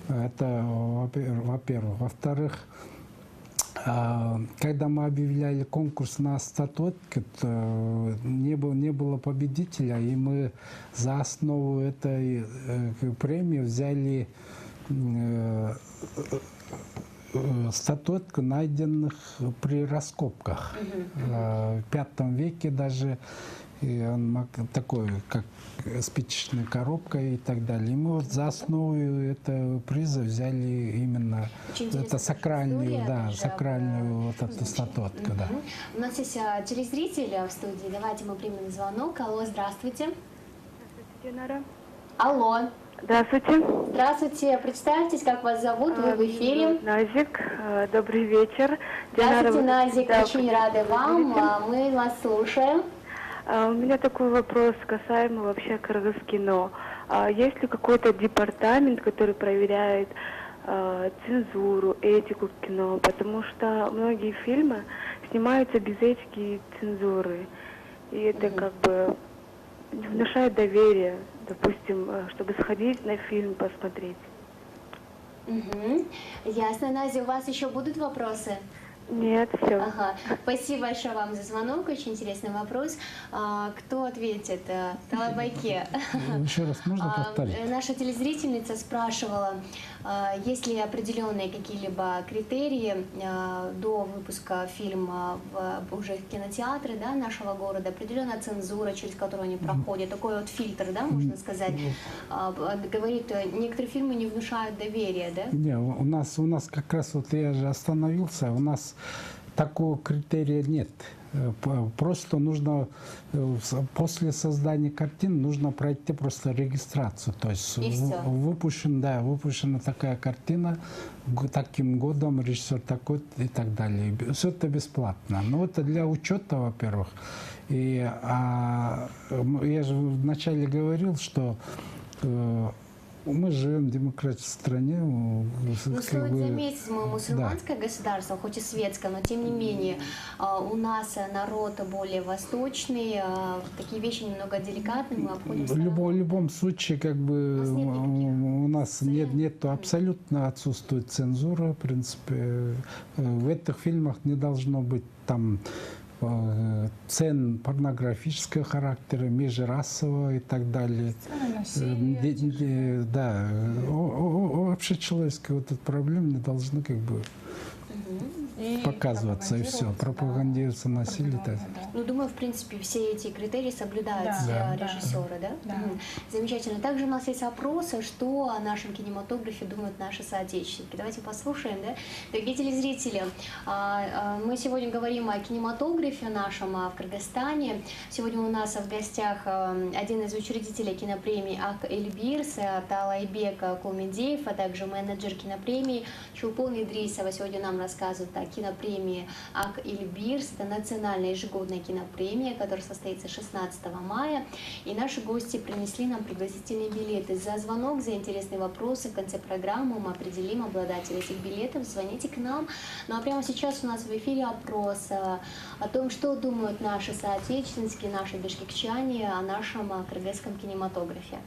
Speaker 1: это, во-первых. Во-вторых, когда мы объявляли конкурс на статуэтки, не было победителя, и мы за основу этой премии взяли статуэтку, найденных при раскопках. В V веке даже, и он такой, как спичечная коробка и так далее. И мы вот за основу этого приза взяли именно это сакральную, сакральную вот эту статуэтку. Да.
Speaker 2: У нас есть телезрители в студии. Давайте мы примем звонок. Алло, здравствуйте.
Speaker 9: Здравствуйте, Динара.
Speaker 2: Алло.
Speaker 9: Здравствуйте.
Speaker 2: Здравствуйте. Представьтесь, как вас зовут, вы в эфире.
Speaker 9: Назик. Добрый вечер.
Speaker 2: Здравствуйте, Назик. Очень рады вам. Мы вас слушаем.
Speaker 9: У меня такой вопрос касаемо вообще Кыргызкино. Есть ли какой-то департамент, который проверяет цензуру, этику в кино? Потому что многие фильмы снимаются без этики и цензуры. И это как бы не внушает доверия, допустим, чтобы сходить на фильм, посмотреть.
Speaker 2: Ясно, Назя, у вас еще будут вопросы?
Speaker 9: Нет, все.
Speaker 2: Ага. Спасибо большое вам за звонок, очень интересный вопрос. Кто ответит? Талабайке.
Speaker 1: Еще раз можно повторить?
Speaker 2: Наша телезрительница спрашивала, есть ли определенные какие-либо критерии до выпуска фильма уже в кинотеатры, да, нашего города, определенная цензура, через которую они проходят, такой вот фильтр, да, можно сказать. Говорит, некоторые фильмы не внушают доверия, да?
Speaker 1: Не, у нас как раз вот я же остановился, у нас такого критерия нет. Просто нужно после создания картин нужно пройти просто регистрацию. То есть выпущена такая картина, таким годом режиссер такой и так далее. Все это бесплатно. Но это для учета, во-первых. И я же вначале говорил, что мы живем в демократической стране.
Speaker 2: Ну, стоит заметить, мы мусульманское государство, хоть и светское, но тем не менее у нас народ более восточный, такие вещи немного деликатные, мы обходимся.
Speaker 1: В любом случае, как бы у нас нет, абсолютно отсутствует цензура, в принципе. В этих фильмах не должно быть там сцен порнографического характера, межрасового и так далее. Да, общечеловеческие вот эти проблемы не должны как бы показываться и все, пропагандируется насилие.
Speaker 2: Ну, думаю, в принципе, все эти критерии соблюдают режиссеры, да? Замечательно. Также у нас есть вопросы, что о нашем кинематографе думают наши соотечественники. Давайте послушаем, да? Дорогие телезрители, мы сегодня говорим о кинематографе нашем в Кыргызстане. Сегодня у нас в гостях один из учредителей кинопремии Ак Эльбирс, Талайбек Кулмедеев, а также менеджер кинопремии Чулпон Идрисова. Сегодня нам рассказывают о кинопремии Ак Эльбирс. Это национальная ежегодная кинопремия, которая состоится 16 мая. И наши гости принесли нам пригласительные билеты. За звонок, за интересные вопросы в конце программы мы определим обладателя этих билетов. Звоните к нам. Ну а прямо сейчас у нас в эфире опрос о том, что думают наши соотечественники, наши бишкекчане о нашем кыргызском кинематографе.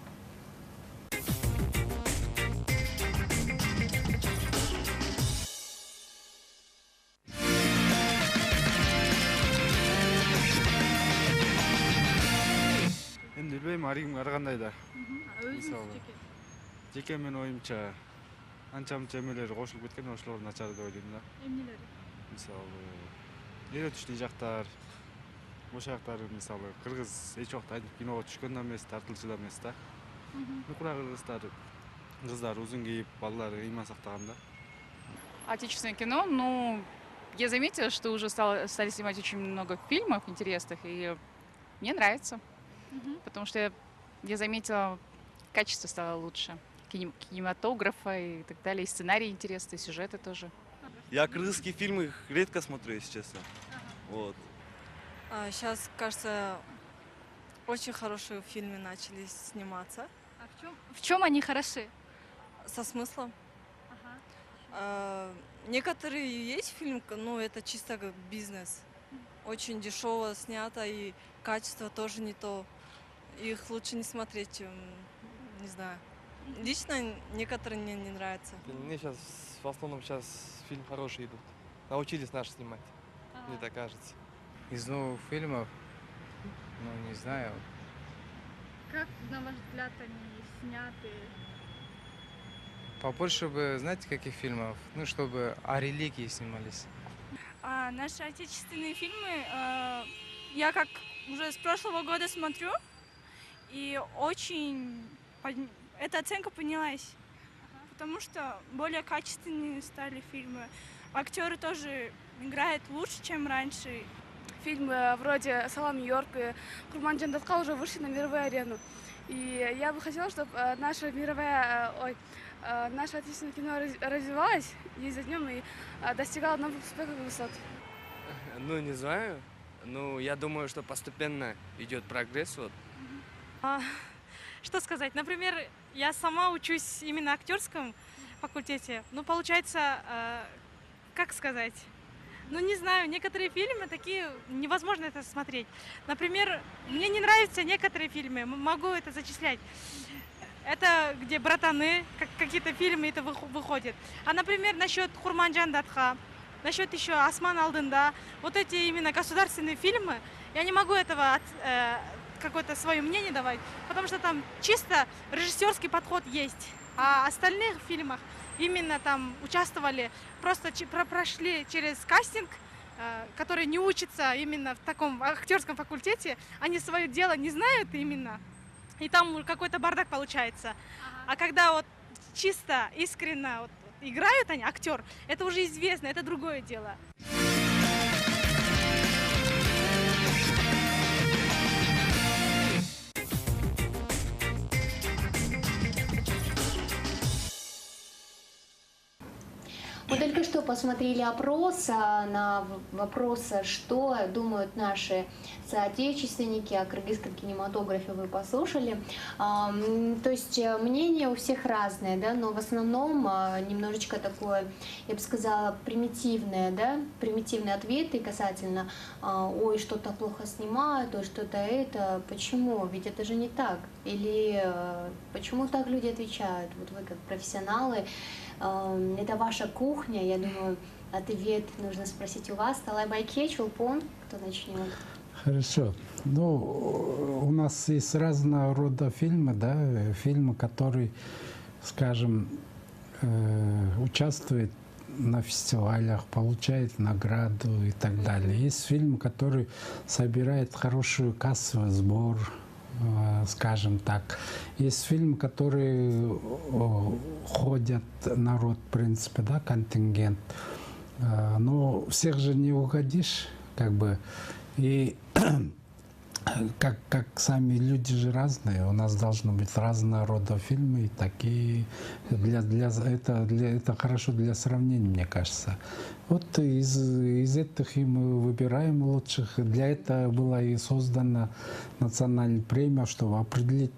Speaker 10: Марим аргандай да. Жеке мен оюмча анча-мынча эмелер кошулуп кеткен, ошолор начар деп ойлойм да.
Speaker 6: Эмнелери?
Speaker 10: Мисалы, үйрөтүчтүү жактар, ошол жактар мисалы кыргыз эч убакта киного түшкөн да эмес, тартылчу да эмес да. Кура кыздар узун кийип, балдар ыйман сактаган да.
Speaker 11: Отечественное кино, ну, я заметила, что уже стали снимать очень много фильмов интересных, и мне нравится. Потому что я заметила, качество стало лучше. Кинематографа и так далее, и сценарии интересные, сюжеты тоже.
Speaker 12: Я кыргызские фильмы редко смотрю, если честно. Вот.
Speaker 13: Сейчас, кажется, очень хорошие фильмы начали сниматься.
Speaker 6: А в чем они хороши?
Speaker 13: Со смыслом. Некоторые есть фильмы, но это чисто как бизнес. Очень дешево снято, и качество тоже не то. Их лучше не смотреть, чем, не знаю. Лично некоторые мне не нравятся.
Speaker 14: Мне сейчас, в основном сейчас фильм хороший идут. Научились наши снимать, мне так кажется.
Speaker 15: Из новых фильмов, ну не знаю.
Speaker 6: Как, на ваш взгляд, они сняты?
Speaker 15: Побольше бы, знаете, каких фильмов? Ну, чтобы о религии снимались.
Speaker 16: Наши отечественные фильмы я как уже с прошлого года смотрю, и очень эта оценка поднялась, потому что более качественные стали фильмы. Актеры тоже играют лучше, чем раньше.
Speaker 6: Фильмы вроде «Салам, Нью-Йорк» и «Курман Джандатка» уже вышли на мировую арену. И я бы хотела, чтобы наше отечественное кино развивалось день за днем и достигало новых успехов и высот.
Speaker 17: Ну, не знаю. Ну, я думаю, что постепенно идет прогресс. Вот.
Speaker 16: Что сказать? Например, я сама учусь именно актерском факультете. Ну, получается, как сказать? Ну, не знаю, некоторые фильмы такие, невозможно это смотреть. Например, мне не нравятся некоторые фильмы, могу это зачислять. Это где братаны, какие-то фильмы это выходят. А, например, насчет Курман Джандатха, насчет еще «Осман алдында», вот эти именно государственные фильмы, я не могу этого какое-то свое мнение давать, потому что там чисто режиссерский подход есть. А в остальных фильмах именно там участвовали, просто прошли через кастинг, который не учится именно в таком актерском факультете, они свое дело не знают именно, и там какой-то бардак получается. А когда вот чисто, искренне вот играют они, актер, это уже известно, это другое дело.
Speaker 2: Мы только что посмотрели опрос на вопрос, что думают наши соотечественники о кыргызском кинематографе, вы послушали. То есть мнения у всех разные, да, но в основном немножечко такое, я бы сказала, примитивное, да, примитивные ответы касательно «ой, что-то плохо снимают», «ой, что-то это». Почему? Ведь это же не так. Или почему так люди отвечают? Вот вы как профессионалы, это ваша кухня, я думаю, ответ нужно спросить у вас. Талай Байке, Чулпон, кто начнет?
Speaker 1: Хорошо. Ну, у нас есть разного рода фильмы, да, фильмы, которые, скажем, участвуют на фестивалях, получают награду и так далее. Есть фильмы, которые собирают хороший кассовый сбор, скажем так. Есть фильмы, которые ходят народ, в принципе, да, контингент. Но всех же не угодишь, как бы. И как сами люди же разные, у нас должно быть разного рода фильмы, и такие это хорошо для сравнения, мне кажется. Вот из этих и мы выбираем лучших. Для этого была и создана национальная премия, чтобы определить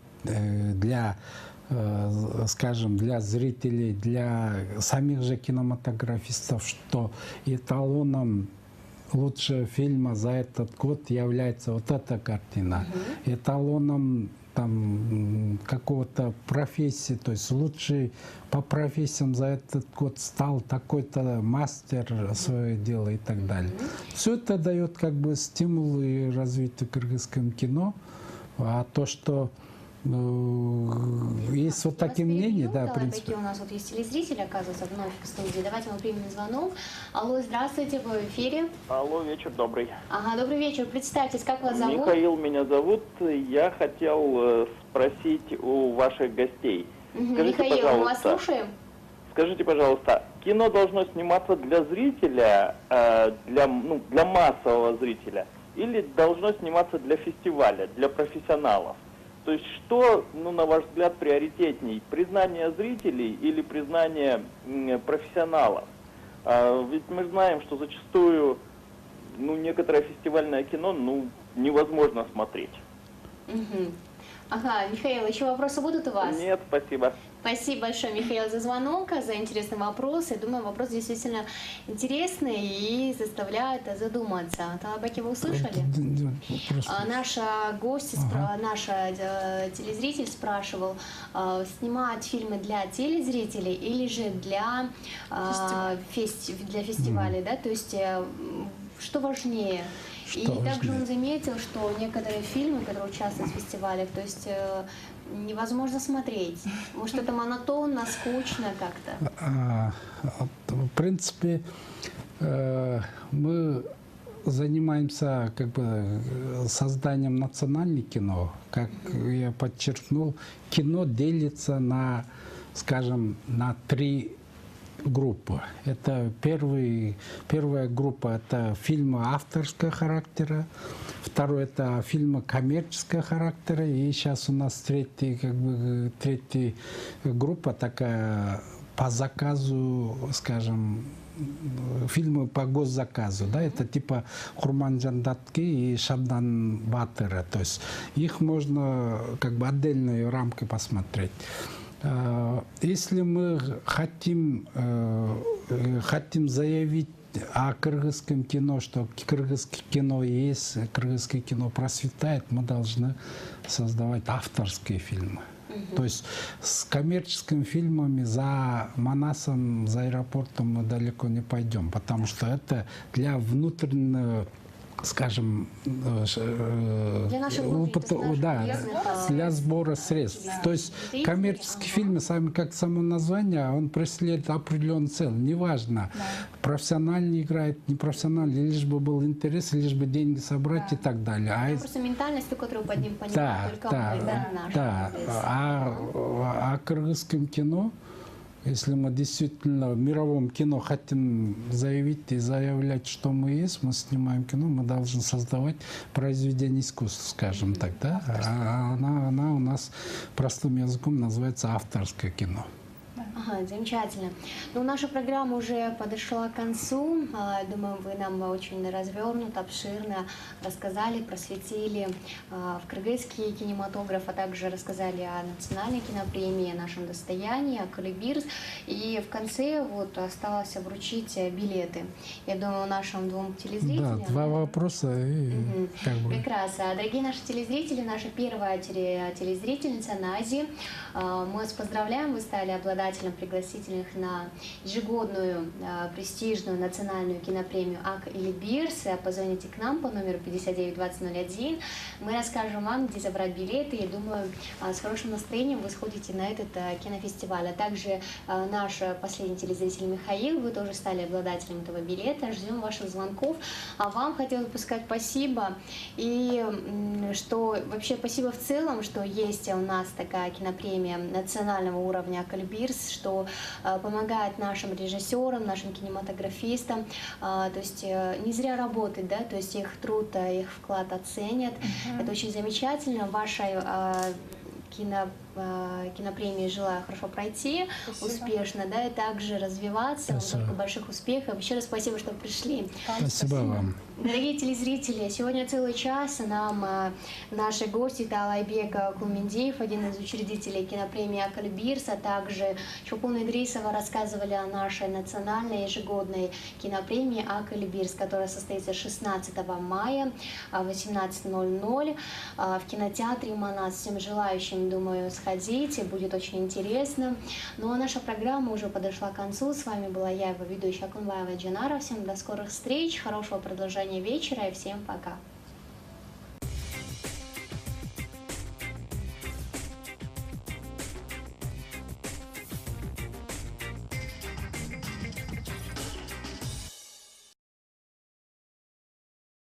Speaker 1: скажем, для зрителей, для самих же кинематографистов, что эталоном лучшего фильма за этот год является вот эта картина. Эталоном там какого-то профессии, то есть лучший по профессиям за этот год стал такой-то мастер свое дело и так далее. Все это дает как бы стимул и развитию кыргызского кино, а то, что есть вот такие мнения, да, в принципе.
Speaker 2: У нас вот есть телезрители, оказывается, вновь в студии. Давайте мы примем звонок. Алло, здравствуйте, вы в эфире.
Speaker 18: Алло, вечер добрый.
Speaker 2: Ага, добрый вечер. Представьтесь, как вас зовут?
Speaker 18: Михаил меня зовут. Я хотел спросить у ваших гостей. Скажите,
Speaker 2: Михаил,
Speaker 18: пожалуйста,
Speaker 2: мы вас слушаем.
Speaker 18: Скажите, пожалуйста, кино должно сниматься для зрителя, для массового зрителя, или должно сниматься для фестиваля, для профессионалов? То есть что, на ваш взгляд, приоритетней? Признание зрителей или признание профессионалов? Ведь мы знаем, что зачастую некоторое фестивальное кино невозможно смотреть.
Speaker 2: Ага, Михаил, еще вопросы будут у вас?
Speaker 18: Нет, спасибо.
Speaker 2: Спасибо большое, Михаил, за звонок, за интересный вопрос. Я думаю, вопрос действительно интересный и заставляет задуматься. Талабаки, вы услышали? Наша гость, наш телезритель спрашивал, снимать фильмы для телезрителей или же для фестиваля, да? То есть что важнее? И также он заметил, что некоторые фильмы, которые участвуют в фестивалях, то есть невозможно смотреть. Может, это монотонно, скучно как-то?
Speaker 1: В принципе, мы занимаемся как бы созданием национального кино. Как я подчеркнул, кино делится на, скажем, на 3 группы. Это первая группа — это фильмы авторского характера, второе — это фильмы коммерческого характера, и сейчас у нас третья группа такая по заказу, скажем, фильмы по госзаказу, да, это типа Хурманжан Датки и Шабдан Батыра, то есть их можно как бы отдельной рамкой посмотреть. Если мы хотим заявить о кыргызском кино, что кыргызское кино есть, кыргызское кино процветает, мы должны создавать авторские фильмы. То есть с коммерческими фильмами за Манасом, за аэропортом мы далеко не пойдем, потому что это для внутреннего, скажем, опыта, да, для сбора средств.
Speaker 2: Да.
Speaker 1: То есть коммерческие фильмы, сами как само название, он преследует определенную цель. Неважно, профессионально играет, непрофессионально, лишь бы был интерес, лишь бы деньги собрать и так далее.
Speaker 2: Это просто ментальность, которую под ним понимают
Speaker 1: Да,
Speaker 2: только
Speaker 1: да,
Speaker 2: мы, да, наши.
Speaker 1: да. А кыргызском кино, если мы действительно в мировом кино хотим заявить и заявлять, что мы есть, мы снимаем кино, мы должны создавать произведение искусства, скажем так, да? А она у нас простым языком называется авторское кино.
Speaker 2: Ага, замечательно. Ну, наша программа уже подошла к концу. Думаю, вы нам очень развернуто, обширно рассказали, просветили в кыргызский кинематограф, а также рассказали о национальной кинопремии, о нашем достоянии, о Калибирс. И в конце вот осталось вручить билеты. Я думаю, нашим двум телезрителям...
Speaker 1: Да, два вопроса и как бы...
Speaker 2: Прекрасно. Дорогие наши телезрители, наша первая телезрительница Нази, мы вас поздравляем, вы стали обладателем пригласительных на ежегодную престижную национальную кинопремию АК или Бирс. Позвоните к нам по номеру 592001. Мы расскажем вам, где забрать билеты. И думаю, с хорошим настроением вы сходите на этот кинофестиваль. А также наш последний телезритель Михаил, вы тоже стали обладателем этого билета. Ждем ваших звонков. А вам хотелось бы сказать спасибо. И что вообще спасибо в целом, что есть у нас такая кинопремия национального уровня Кальбирс, что помогает нашим режиссерам, нашим кинематографистам, то есть не зря работать, да, то есть их труд, их вклад оценят. Это очень замечательно. Вашей кинопремии желаю хорошо пройти, успешно, да, и также развиваться, больших успехов. Еще раз спасибо, что пришли.
Speaker 1: Спасибо вам.
Speaker 2: Дорогие телезрители, сегодня целый час нам наши гости Таалайбек Кулмендеев, один из учредителей кинопремии Акальбирс, а также Чулпун Идрисова рассказывали о нашей национальной ежегодной кинопремии Акальбирс, которая состоится 16 мая в 18:00 в кинотеатре Манас. Всем желающим, думаю, сходите, будет очень интересно. Ну а наша программа уже подошла к концу. С вами была я, его ведущая Акунбаева Джанара. Всем до скорых встреч, хорошего продолжения вечера и всем пока.